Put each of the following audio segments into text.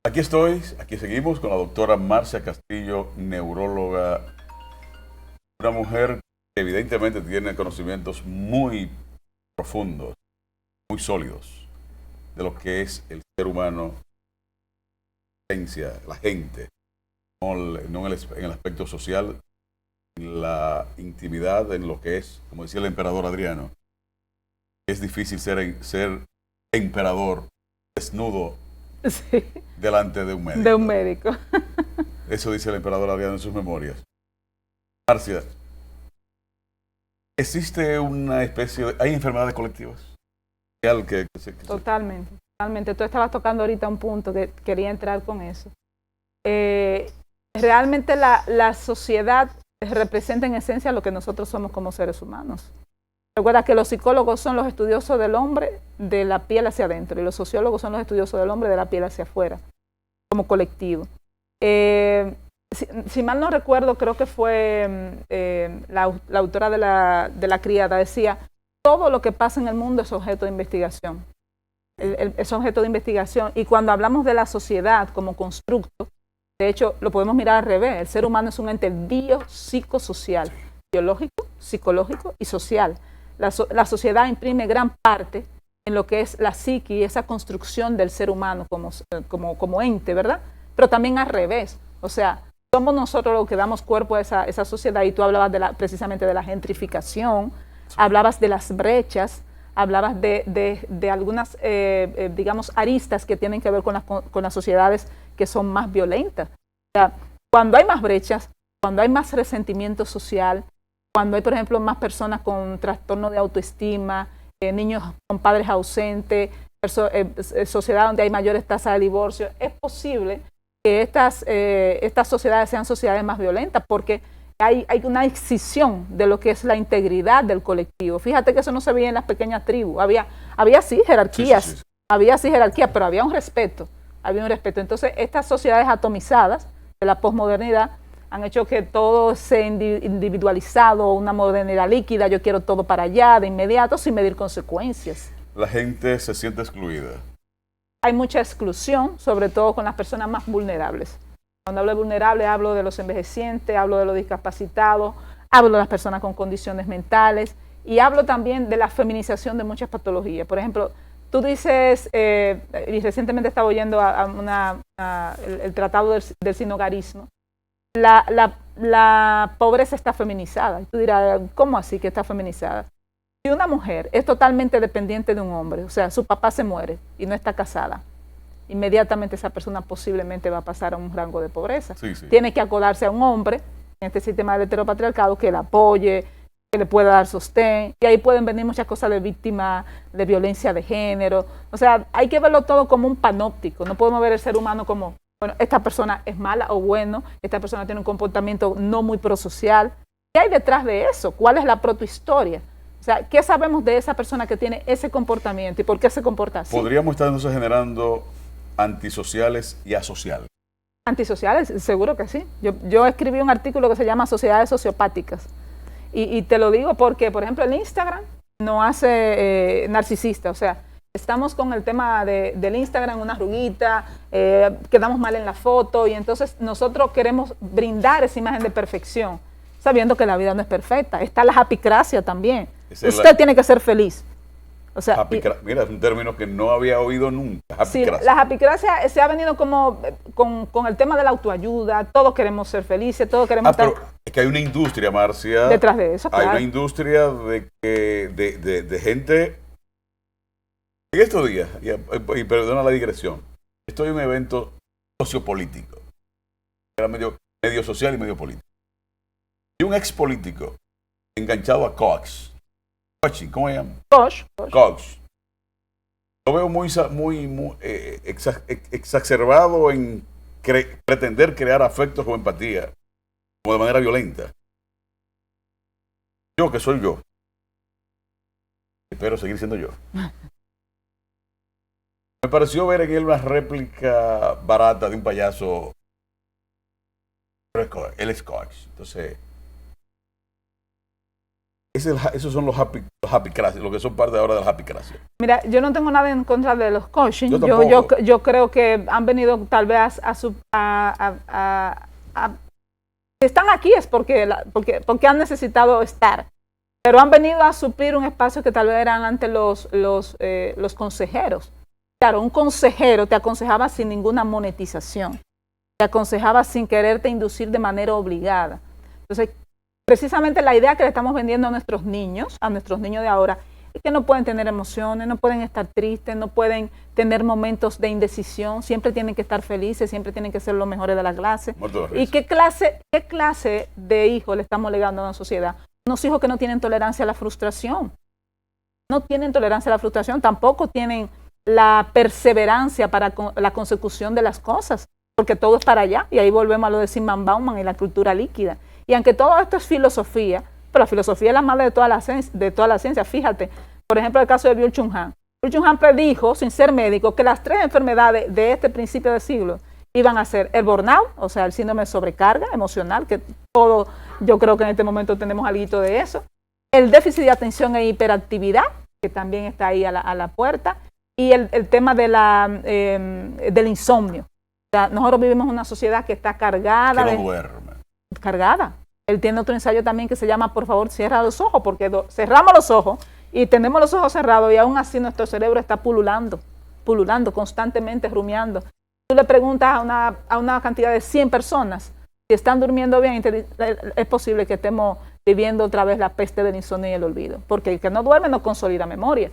Aquí seguimos con la doctora Marcia Castillo, neuróloga, una mujer que evidentemente tiene conocimientos muy profundos, muy sólidos de lo que es el ser humano, la esencia, la gente, no en el aspecto social, en la intimidad, en lo que es, como decía el emperador Adriano, es difícil ser emperador desnudo Sí, delante de un de un médico. médico. Eso dice el emperador Adriano en sus memorias. Marcia, existe una especie de... ¿Hay enfermedades colectivas? Totalmente, totalmente. Tú estabas tocando ahorita un punto que quería entrar con eso. Eh, Realmente la sociedad representa en esencia lo que nosotros somos como seres humanos. Recuerda que los psicólogos son los estudiosos del hombre de la piel hacia adentro y los sociólogos son los estudiosos del hombre de la piel hacia afuera, como colectivo. Si mal no recuerdo, creo que fue la autora de la Criada, decía, todo lo que pasa en el mundo es objeto de investigación. Es objeto de investigación. Y cuando hablamos de la sociedad como constructo, de hecho, lo podemos mirar al revés. El ser humano es un ente biopsicosocial, biológico, psicológico y social. La sociedad imprime gran parte en lo que es la psique y esa construcción del ser humano como ente, ¿verdad? Pero también al revés. O sea, somos nosotros los que damos cuerpo a esa sociedad, y tú hablabas precisamente de la gentrificación, hablabas de las brechas, hablabas de algunas, digamos, aristas que tienen que ver con las sociedades que son más violentas. O sea, cuando hay más brechas, cuando hay más resentimiento social, cuando hay, por ejemplo, más personas con trastorno de autoestima, niños con padres ausentes, sociedad donde hay mayores tasas de divorcio, es posible que estas sociedades sean sociedades más violentas porque hay una excisión de lo que es la integridad del colectivo. Fíjate que eso no se veía en las pequeñas tribus. Había sí jerarquías, sí. Había sí jerarquías, pero había un respeto. Entonces, estas sociedades atomizadas de la posmodernidad han hecho que todo sea individualizado, una modernidad líquida, yo quiero todo para allá, de inmediato, sin medir consecuencias. La gente se siente excluida. Hay mucha exclusión, sobre todo con las personas más vulnerables. Cuando hablo de vulnerables, hablo de los envejecientes, hablo de los discapacitados, hablo de las personas con condiciones mentales y hablo también de la feminización de muchas patologías. Por ejemplo, tú dices, y recientemente estaba oyendo el tratado del sinogarismo, la pobreza está feminizada. Y tú dirás, ¿cómo así que está feminizada? Si una mujer es totalmente dependiente de un hombre, o sea, su papá se muere y no está casada, inmediatamente esa persona posiblemente va a pasar a un rango de pobreza. Sí, sí. Tiene que acodarse a un hombre en este sistema del heteropatriarcado que la apoye, que le pueda dar sostén, y ahí pueden venir muchas cosas de víctima de violencia de género. O sea, hay que verlo todo como un panóptico, no podemos ver el ser humano como, bueno, esta persona es mala o bueno, esta persona tiene un comportamiento no muy prosocial. ¿Qué hay detrás de eso? ¿Cuál es la protohistoria? O sea, ¿qué sabemos de esa persona que tiene ese comportamiento y por qué se comporta así? Podríamos estar entonces generando antisociales y asociales. Antisociales, seguro que sí. Yo escribí un artículo que se llama Sociedades Sociopáticas. Y te lo digo porque, por ejemplo, el Instagram no hace narcisista. O sea, estamos con el tema del Instagram, una arruguita, quedamos mal en la foto y entonces nosotros queremos brindar esa imagen de perfección, sabiendo que la vida no es perfecta. Está la japicracia también. Usted tiene que ser feliz. O sea, mira, es un término que no había oído nunca. Sí, la japicracia se ha venido como con el tema de la autoayuda. Todos queremos ser felices, todos queremos estar... Pero es que hay una industria, Marcia. Detrás de eso, claro. Hay una industria de gente... En estos días, y perdona la digresión, estoy en un evento sociopolítico. Era medio social y medio político. Y un ex político enganchado a Cox. ¿Cómo se llama? Cox. Lo veo muy exacerbado en pretender crear afectos o empatía, como de manera violenta. Yo, que soy yo, espero seguir siendo yo. Me pareció ver en él una réplica barata de un payaso. Pero él es Cox. Entonces, Esos son los happy crazy, lo que son parte ahora de la happy crazy. Mira, yo no tengo nada en contra de los coaching. Yo creo que han venido tal vez si están aquí es porque han necesitado estar. Pero han venido a suplir un espacio que tal vez eran antes los consejeros. Claro, un consejero te aconsejaba sin ninguna monetización. Te aconsejaba sin quererte inducir de manera obligada. Entonces, precisamente la idea que le estamos vendiendo a nuestros niños de ahora, es que no pueden tener emociones, no pueden estar tristes, no pueden tener momentos de indecisión, siempre tienen que estar felices, siempre tienen que ser los mejores de la clase. ¿Y qué clase de hijos le estamos legando a la sociedad? Unos hijos que no tienen tolerancia a la frustración. No tienen tolerancia a la frustración, tampoco tienen la perseverancia para la consecución de las cosas, porque todo es para allá. Y ahí volvemos a lo de Zygmunt Bauman y la cultura líquida. Y aunque todo esto es filosofía, pero la filosofía es la madre de toda la ciencia. Fíjate, por ejemplo, el caso de Byung-Chul Han. Byung-Chul Han predijo, sin ser médico, que las 3 enfermedades de este principio de siglo iban a ser el burnout, o sea, el síndrome de sobrecarga emocional, que todo, yo creo que en este momento tenemos algo de eso, el déficit de atención e hiperactividad, que también está ahí a la puerta, y el tema del insomnio. O sea, nosotros vivimos en una sociedad que está cargada. Que no duerme. Cargada. Él tiene otro ensayo también que se llama Por favor, cierra los ojos, porque cerramos los ojos y tenemos los ojos cerrados y aún así nuestro cerebro está pululando constantemente, rumiando. Tú le preguntas a una cantidad de 100 personas si están durmiendo bien, es posible que estemos viviendo otra vez la peste del insomnio y el olvido, porque el que no duerme no consolida memoria.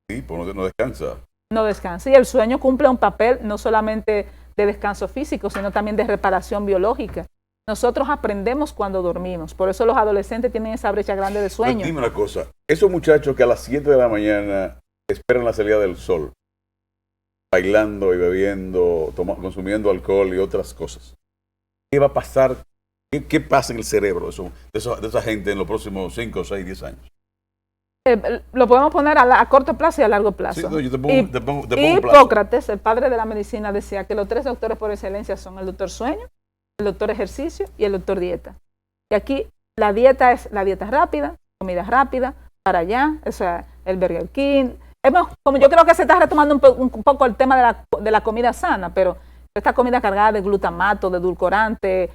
Sí, pues no descansa. No descansa, y el sueño cumple un papel no solamente de descanso físico, sino también de reparación biológica. Nosotros aprendemos cuando dormimos, por eso los adolescentes tienen esa brecha grande de sueño. Pero dime una cosa, esos muchachos que a las 7 de la mañana esperan la salida del sol, bailando y bebiendo, consumiendo alcohol y otras cosas, ¿qué va a pasar? ¿Qué pasa en el cerebro de esa gente en los próximos 5, 6, 10 años? Lo podemos poner a corto plazo y a largo plazo. Sí, no, yo te pongo un plazo. Hipócrates, el padre de la medicina, decía que los 3 doctores por excelencia son el doctor sueño, el doctor ejercicio y el doctor dieta. Y aquí la dieta es la dieta rápida, comida rápida, para allá, o sea, el Burger King. Como yo creo que se está retomando un poco el tema de la comida sana, pero esta comida cargada de glutamato, de edulcorante,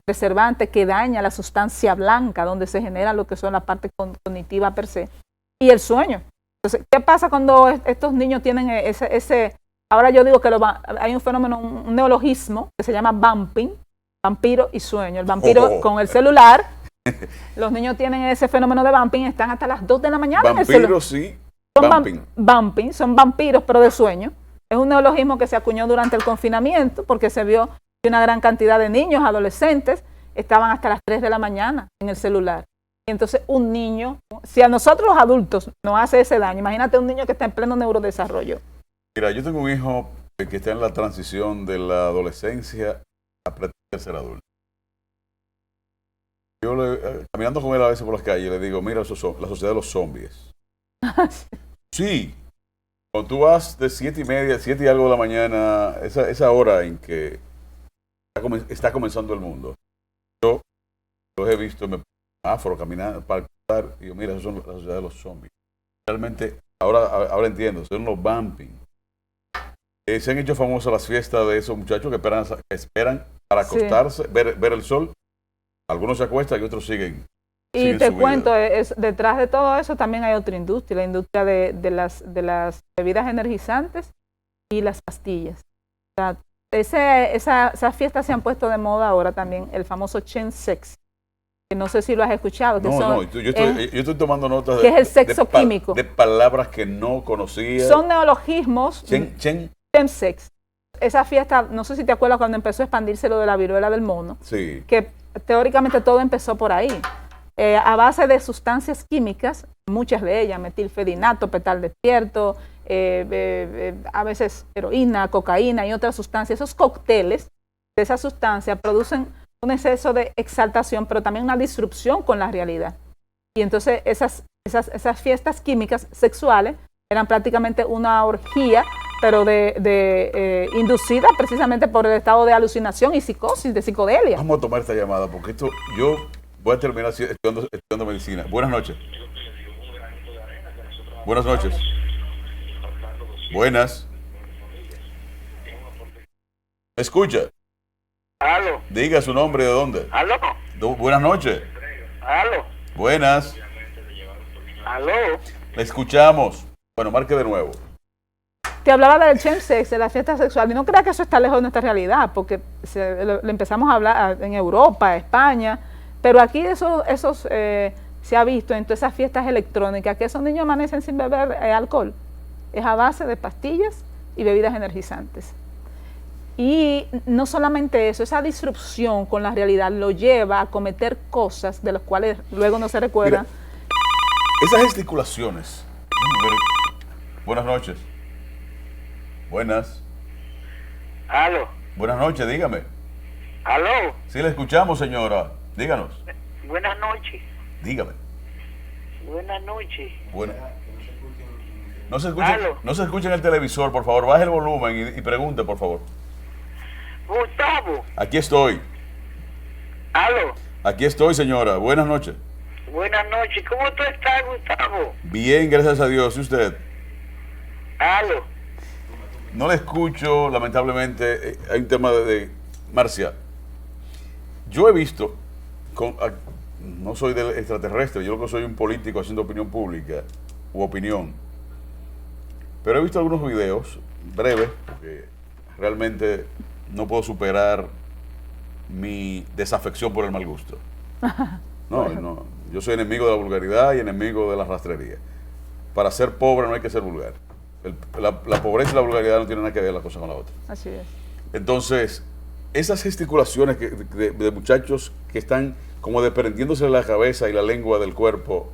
preservante, que daña la sustancia blanca, donde se genera lo que son la parte cognitiva per se, y el sueño. Entonces, ¿qué pasa cuando estos niños tienen ahora yo digo que hay un fenómeno, un neologismo, que se llama vamping, vampiro y sueño. El vampiro con el celular, los niños tienen ese fenómeno de vamping, están hasta las 2 de la mañana en el celular. Vampiros sí, vamping, son vampiros, pero de sueño. Es un neologismo que se acuñó durante el confinamiento porque se vio que una gran cantidad de niños, adolescentes, estaban hasta las 3 de la mañana en el celular. Y entonces un niño, si a nosotros los adultos nos hace ese daño, imagínate un niño que está en pleno neurodesarrollo. Mira, yo tengo un hijo que está en la transición de la adolescencia a pretender ser adulto. Yo caminando con él a veces por las calles le digo, mira, eso son la sociedad de los zombies. Sí. Cuando tú vas de 7:30, 7 y algo de la mañana, esa hora en que está comenzando el mundo, yo los he visto en afro caminando para cruzar y digo, mira, eso son la sociedad de los zombies. Realmente, ahora entiendo, son los vamping. Se han hecho famosas las fiestas de esos muchachos que esperan para acostarse, sí, ver el sol. Algunos se acuestan y otros siguen. Y te cuento, detrás de todo eso también hay otra industria, la industria de las bebidas energizantes y las pastillas. O sea, esas fiestas se han puesto de moda ahora también, el famoso chemsex, que no sé si lo has escuchado. Que yo estoy tomando notas que es el sexo químico. De palabras que no conocía. Son neologismos. Chemsex. Esa fiesta, no sé si te acuerdas cuando empezó a expandirse lo de la viruela del mono. Sí. Que teóricamente todo empezó por ahí. A base de sustancias químicas, muchas de ellas, metilfedinato, petal despierto, a veces heroína, cocaína y otras sustancias. Esos cócteles de esa sustancia producen un exceso de exaltación, pero también una disrupción con la realidad. Y entonces esas fiestas químicas sexuales eran prácticamente una orgía, pero inducida precisamente por el estado de alucinación y psicosis, de psicodelia. Vamos a tomar esta llamada, porque esto yo voy a terminar estudiando medicina. Buenas noches. Buenas noches. Buenas. ¿Me escucha? Aló. Diga su nombre, ¿de dónde? Aló. Buenas noches. Aló. Buenas. Aló. Le escuchamos. Bueno, marque de nuevo. Te hablaba del chemsex, de la fiesta sexual, y no crea que eso está lejos de nuestra realidad, porque lo empezamos a hablar en Europa, España, pero aquí se ha visto en todas esas fiestas electrónicas que esos niños amanecen sin beber alcohol. Es a base de pastillas y bebidas energizantes. Y no solamente eso, esa disrupción con la realidad lo lleva a cometer cosas de las cuales luego no se recuerda. Mira, esas gesticulaciones. Buenas noches. Buenas. Aló. Buenas noches, dígame. Aló. Sí, le escuchamos, señora. Díganos. Buenas noches. Dígame. Buenas noches. Bueno. No Aló. se escucha en el televisor, por favor. Baje el volumen y pregunte, por favor. Gustavo. Aquí estoy. Aló. Aquí estoy, señora. Buenas noches. Buenas noches. ¿Cómo tú estás, Gustavo? Bien, gracias a Dios. ¿Y usted? Aló. No le escucho, lamentablemente. Hay un tema de Marcia. Yo he visto, no soy del extraterrestre, yo lo que soy un político haciendo opinión pública u opinión. Pero he visto algunos videos breves, porque realmente no puedo superar mi desafección por el mal gusto. No, yo soy enemigo de la vulgaridad y enemigo de la rastrería. Para ser pobre no hay que ser vulgar. La pobreza y la vulgaridad no tienen nada que ver la cosa con la otra. Así es. Entonces, esas gesticulaciones de muchachos que están como desprendiéndose la cabeza y la lengua del cuerpo,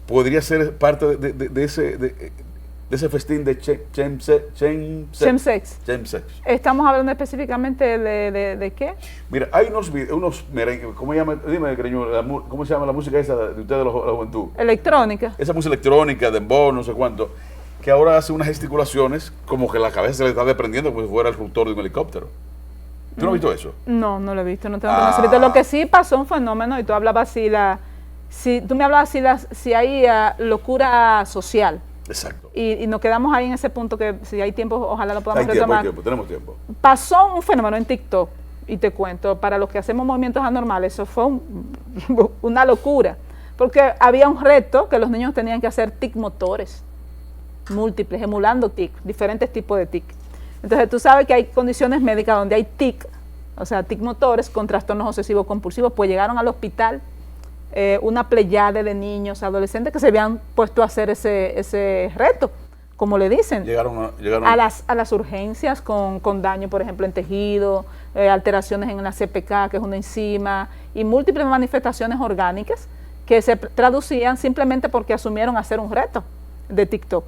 podría ser parte de ese festín de Chemsex. chemsex. Estamos hablando específicamente de qué. Mira, hay unos merengues, ¿cómo se llama? Dime, cariño, ¿cómo se llama la música esa de ustedes, la juventud? Electrónica. Esa música electrónica, dembow, no sé cuánto, que ahora hace unas gesticulaciones como que la cabeza se le está desprendiendo como si fuera el rotor de un helicóptero. ¿Tú no has visto eso? No, no lo he visto, no tengo conocimiento. Lo que sí pasó un fenómeno, y tú hablabas tú me hablabas si hay locura social. Exacto. Y nos quedamos ahí en ese punto que si hay tiempo, ojalá lo podamos retomar. Tenemos tiempo. Pasó un fenómeno en TikTok, y te cuento, para los que hacemos movimientos anormales, eso fue una locura, porque había un reto que los niños tenían que hacer tic motores múltiples, emulando tic, diferentes tipos de tic. Entonces tú sabes que hay condiciones médicas donde hay tic, o sea, tic motores con trastornos obsesivos compulsivos, pues llegaron al hospital una pleyade de niños, adolescentes que se habían puesto a hacer ese reto, como le dicen. Llegaron a las urgencias con daño, por ejemplo, en tejido, alteraciones en la CPK, que es una enzima, y múltiples manifestaciones orgánicas que se traducían simplemente porque asumieron hacer un reto de TikTok.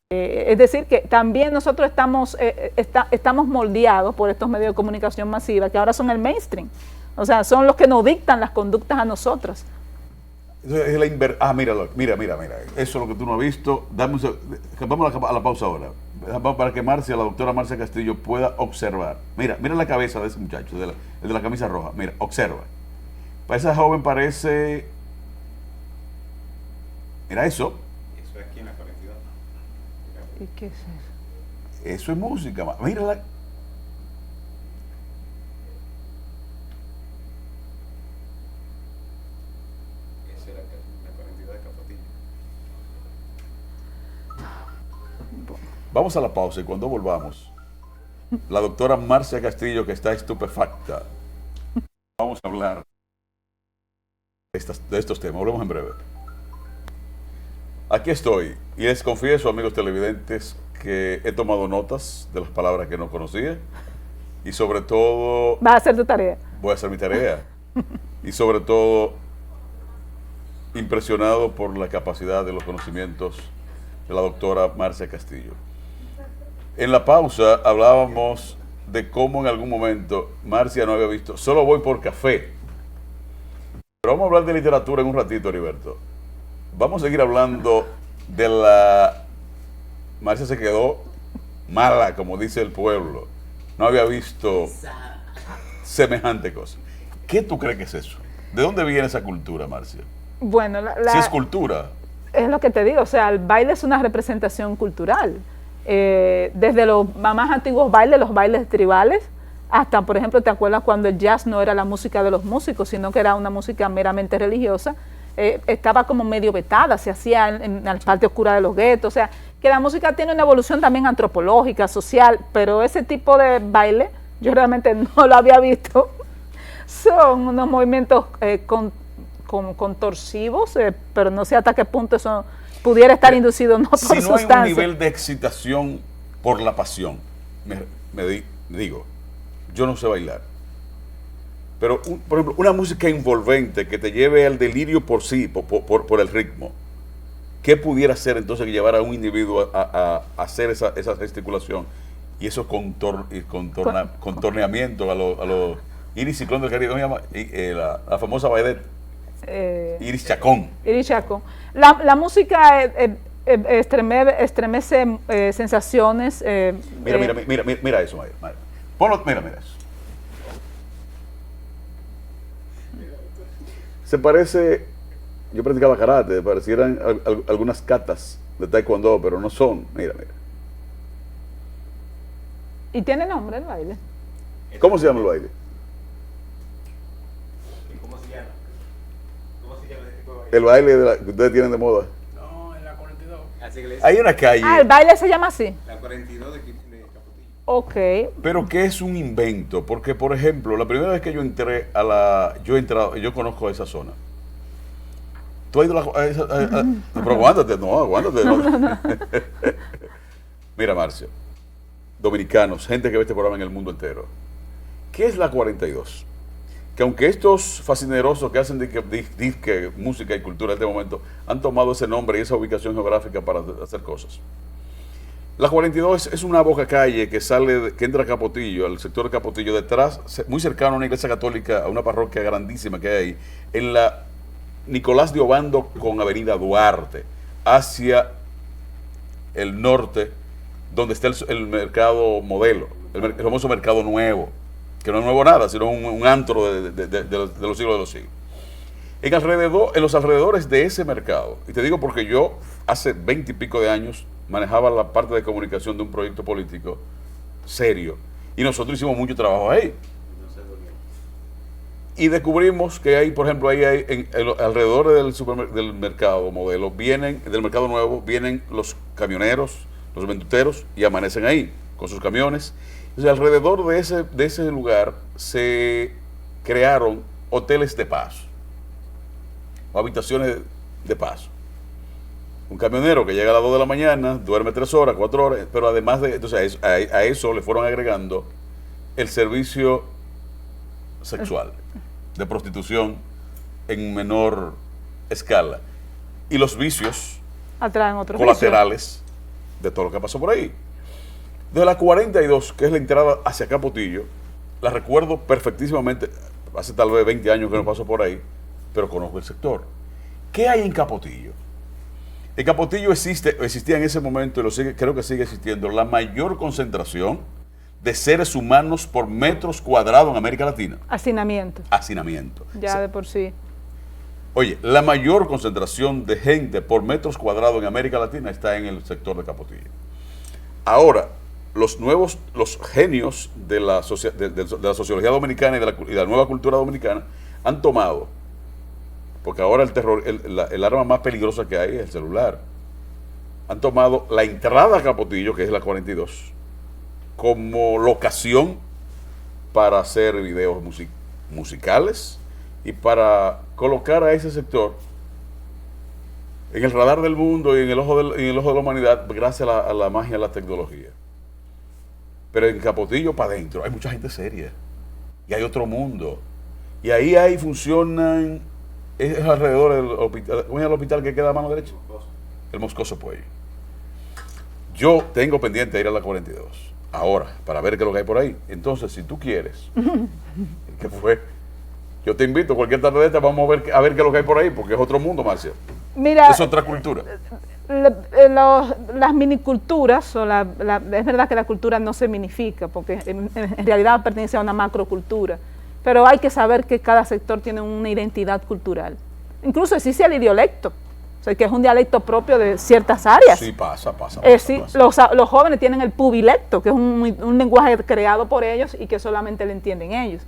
Es decir, que también nosotros estamos moldeados por estos medios de comunicación masiva, que ahora son el mainstream. O sea, son los que nos dictan las conductas a nosotros. Mira. Eso es lo que tú no has visto. Vamos a la pausa ahora. Para que la doctora Marcia Castillo pueda observar. Mira la cabeza de ese muchacho, el de la camisa roja. Mira, observa. Para esa joven parece... Mira eso. Eso es aquí en la 42. ¿Y qué es eso? Eso es música. Mira la... Esa era la 42 de Capotillo. Vamos a la pausa y cuando volvamos, la doctora Marcia Castillo, que está estupefacta, vamos a hablar de estos temas. Volvemos en breve. Aquí estoy y les confieso, amigos televidentes, que he tomado notas de las palabras que no conocía y sobre todo... ¿Vas a hacer tu tarea? Voy a hacer mi tarea y sobre todo impresionado por la capacidad de los conocimientos de la doctora Marcia Castillo. En la pausa hablábamos de cómo en algún momento Marcia no había visto Solo voy por café. Pero vamos a hablar de literatura en un ratito, Heriberto. Vamos a seguir hablando de la... Marcia se quedó mala, como dice el pueblo. No había visto semejante cosa. ¿Qué tú crees que es eso? ¿De dónde viene esa cultura, Marcia? Bueno, Si es cultura. es lo que te digo, o sea, el baile es una representación cultural. Desde los más antiguos bailes, los bailes tribales, hasta, por ejemplo, ¿te acuerdas cuando el jazz no era la música de los músicos, sino que era una música meramente religiosa? Estaba como medio vetada, se hacía en la parte oscura de los guetos, o sea, que la música tiene una evolución también antropológica, social, pero ese tipo de baile yo realmente no lo había visto. Son unos movimientos contorsivos, pero no sé hasta qué punto eso pudiera estar inducido no por Si no sustancia. hay un nivel de excitación por la pasión, me digo, yo no sé bailar. Pero, por ejemplo, una música envolvente que te lleve al delirio por sí, por el ritmo, ¿qué pudiera ser entonces que llevara a un individuo a hacer esa gesticulación y esos contorneamientos a los Iris Ciclón del Caribe? ¿Cómo se llama? La famosa vedette. Iris Chacón. Iris Chacón. La música estremece sensaciones. Mira eso, Maya. Ponlo, mira eso. Se parece, yo practicaba karate, parecieran algunas katas de taekwondo, pero no son. Mira. ¿Y tiene nombre el baile? ¿Cómo se llama el baile? ¿Cómo se llama? ¿Cómo se llama ese tipo de baile? El baile que ustedes tienen de moda. No, en la 42. Así que le Hay una calle, Ah, el baile se llama así. La 42 de Capotillo. Ok. pero que es un invento, porque por ejemplo, la primera vez que yo entré yo conozco esa zona. ¿Tú has ido pero aguántate, no. Mira, Marcio, dominicanos, gente que ve este programa en el mundo entero. ¿Qué es la 42? Que aunque estos fascinerosos que hacen disque, música y cultura en este momento han tomado ese nombre y esa ubicación geográfica para hacer cosas. La 42 es una boca calle que que entra a Capotillo, al sector de Capotillo, detrás, muy cercano a una iglesia católica, a una parroquia grandísima que hay ahí, en la Nicolás de Obando con Avenida Duarte, hacia el norte, donde está el mercado modelo, el famoso mercado nuevo, que no es nuevo nada, sino un antro de los siglos de los siglos. En los alrededores de ese mercado, y te digo porque yo hace 20 y pico de años manejaba la parte de comunicación de un proyecto político serio, y nosotros hicimos mucho trabajo ahí. Y descubrimos que hay, por ejemplo, alrededor del mercado modelo, del mercado nuevo, vienen los camioneros, los venduteros, y amanecen ahí con sus camiones. Entonces, alrededor de ese lugar se crearon hoteles de paso, o habitaciones de paso. Un camionero que llega a las 2 de la mañana, duerme 3 horas, 4 horas, pero además entonces a eso le fueron agregando el servicio sexual, de prostitución en menor escala, y los vicios Atraen otros colaterales de todo lo que pasó por ahí. De la 42, que es la entrada hacia Capotillo, la recuerdo perfectísimamente, hace tal vez 20 años que no paso por ahí, pero conozco el sector. ¿Qué hay en Capotillo? En Capotillo existía en ese momento, y creo que sigue existiendo, la mayor concentración de seres humanos por metros cuadrados en América Latina. Hacinamiento. Hacinamiento. Ya de por sí. Oye, la mayor concentración de gente por metros cuadrados en América Latina está en el sector de Capotillo. Ahora, los genios de la sociología dominicana y de la nueva cultura dominicana han tomado, porque ahora el arma más peligrosa que hay es el celular, han tomado la entrada a Capotillo, que es la 42, como locación para hacer videos musicales y para colocar a ese sector en el radar del mundo y en el ojo de la humanidad gracias a la magia de la tecnología. Pero en Capotillo, para adentro, hay mucha gente seria y hay otro mundo. Y ahí funcionan, es alrededor del hospital. ¿Cómo es el hospital que queda a mano derecha? El Moscoso Puello. Yo tengo pendiente de ir a la 42 ahora, para ver qué es lo que hay por ahí. Entonces, si tú quieres, ¿qué fue? Yo te invito, cualquier tarde de esta, vamos a ver qué es lo que hay por ahí, porque es otro mundo, Marcia. Mira, Es otra cultura. las miniculturas, es verdad que la cultura no se minifica, porque en realidad pertenece a una macrocultura, pero hay que saber que cada sector tiene una identidad cultural. Incluso existe el idiolecto, o sea, que es un dialecto propio de ciertas áreas. Sí, pasa. Sí, los jóvenes tienen el pubilecto, que es un lenguaje creado por ellos y que solamente lo entienden ellos.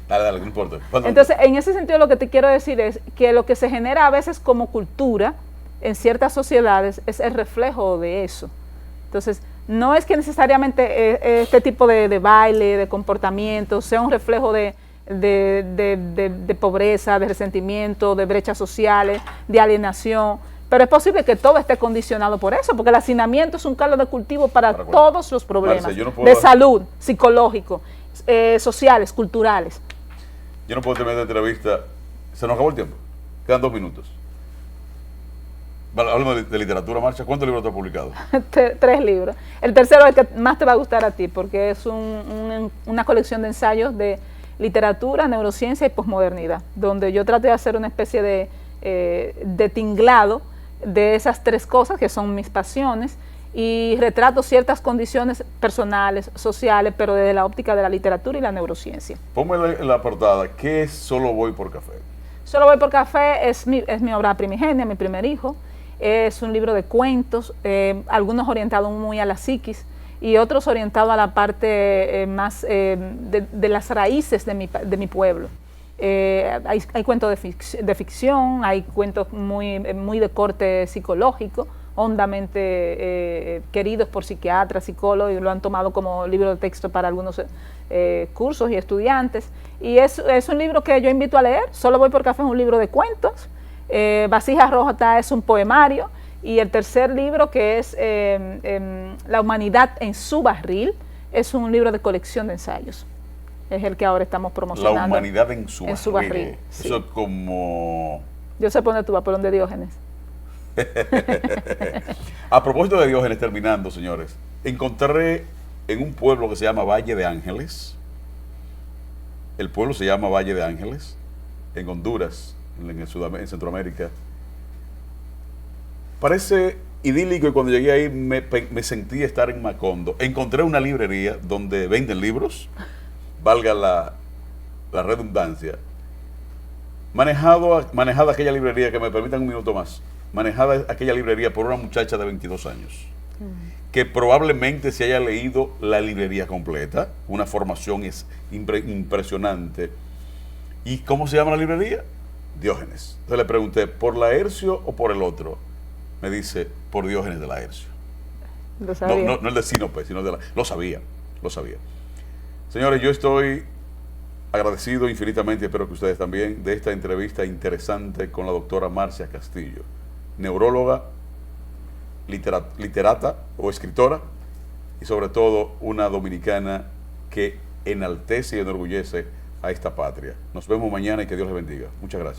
Dale, no importa. Entonces, en ese sentido lo que te quiero decir es que lo que se genera a veces como cultura en ciertas sociedades es el reflejo de eso. Entonces, no es que necesariamente este tipo de baile, de comportamiento, sea un reflejo de pobreza, de resentimiento, de brechas sociales, de alienación, pero es posible que todo esté condicionado por eso, porque el hacinamiento es un caldo de cultivo para todos los problemas, Marce, de salud, psicológico, sociales, culturales. Yo no puedo terminar esta entrevista, se nos acabó el tiempo, quedan 2 minutos. Hablamos de literatura, Marcia, ¿cuántos libros te has publicado? 3 libros. El tercero es el que más te va a gustar a ti, porque es una colección de ensayos de literatura, neurociencia y posmodernidad, donde yo traté de hacer una especie de tinglado de esas 3 cosas que son mis pasiones y retrato ciertas condiciones personales, sociales, pero desde la óptica de la literatura y la neurociencia. Ponme la portada, ¿qué es Solo Voy por Café? Solo Voy por Café es mi obra primigenia, mi primer hijo. Es un libro de cuentos, algunos orientados muy a la psiquis y otros orientados a la parte más de las raíces de mi pueblo. Hay cuentos de ficción, hay cuentos muy de corte psicológico, hondamente queridos por psiquiatras, psicólogos, y lo han tomado como libro de texto para algunos cursos y estudiantes. Y es un libro que yo invito a leer. Solo Voy por Café es un libro de cuentos. Vasija Rota es un poemario, y el tercer libro, que es La humanidad en su barril, es un libro de colección de ensayos. Es el que ahora estamos promocionando. La humanidad en su barril. Sí. Eso es como... Yo sé por dónde tú vas, por donde Diógenes. A propósito de Diógenes, terminando, señores, encontré en un pueblo que se llama Valle de Ángeles. El pueblo se llama Valle de Ángeles, en Honduras, en Centroamérica. Parece idílico, y cuando llegué ahí me sentí estar en Macondo. Encontré una librería donde venden libros, valga la redundancia. Manejada aquella librería, que me permitan un minuto más, manejada aquella librería por una muchacha de 22 años, que probablemente se haya leído la librería completa, una formación impresionante. ¿Y cómo se llama la librería? Diógenes. Entonces le pregunté, ¿por Laercio o por el otro? Me dice, por Diógenes de Laercio. Lo sabía. No el de Sinope, sino de la... Lo sabía. Señores, yo estoy agradecido infinitamente, espero que ustedes también, de esta entrevista interesante con la doctora Marcia Castillo, neuróloga, literata o escritora, y sobre todo una dominicana que enaltece y enorgullece a esta patria. Nos vemos mañana y que Dios les bendiga. Muchas gracias.